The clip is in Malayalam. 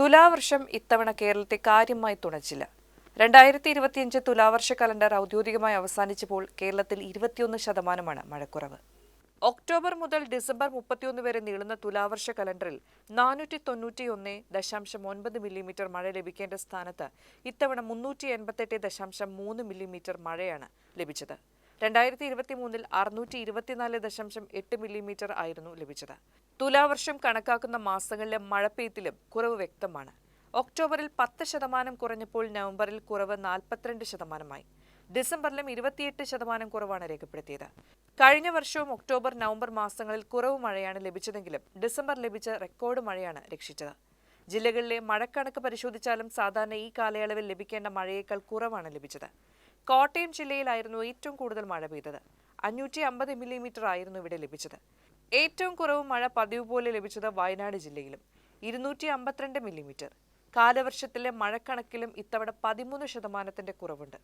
തുലാവർഷം ഇത്തവണ കേരളത്തെ കാര്യമായി തുണച്ചില്ല. 2025 തുലാവർഷ കലണ്ടർ ഔദ്യോഗികമായി അവസാനിച്ചപ്പോൾ കേരളത്തിൽ 21% മഴക്കുറവ്. ഒക്ടോബർ മുതൽ ഡിസംബർ 31 വരെ നീളുന്ന തുലാവർഷ കലണ്ടറിൽ 491.9 മില്ലിമീറ്റർ മഴ ലഭിക്കേണ്ട സ്ഥാനത്ത് ഇത്തവണ 388.3 മില്ലിമീറ്റർ മഴയാണ് ലഭിച്ചത്. 2023 624.8 മില്ലിമീറ്റർ ആയിരുന്നു ലഭിച്ചത്. തുലാവർഷം കണക്കാക്കുന്ന മാസങ്ങളിലെ മഴപ്പെയ്ത്തിലും കുറവ് വ്യക്തമാണ്. ഒക്ടോബറിൽ 10% കുറഞ്ഞപ്പോൾ നവംബറിൽ കുറവ് 42%. ഡിസംബറിലും 28% കുറവാണ് രേഖപ്പെടുത്തിയത്. കഴിഞ്ഞ വർഷവും ഒക്ടോബർ നവംബർ മാസങ്ങളിൽ കുറവ് മഴയാണ് ലഭിച്ചതെങ്കിലും ഡിസംബർ ലഭിച്ച റെക്കോർഡ് മഴയാണ് രക്ഷിച്ചത്. ജില്ലകളിലെ മഴക്കണക്ക് പരിശോധിച്ചാലും സാധാരണ ഈ കാലയളവിൽ ലഭിക്കേണ്ട മഴയേക്കാൾ കുറവാണ് ലഭിച്ചത്. കോട്ടയം ജില്ലയിലായിരുന്നു ഏറ്റവും കൂടുതൽ മഴ പെയ്തത്. 550 മില്ലിമീറ്റർ ആയിരുന്നു ഇവിടെ ലഭിച്ചത്. ഏറ്റവും കുറവ് മഴ പതിവ് പോലെ ലഭിച്ചത് വയനാട് ജില്ലയിലും 252 മില്ലിമീറ്റർ. കാലവർഷത്തിലെ മഴക്കണക്കിലും ഇത്തവണ 13% കുറവുണ്ട്.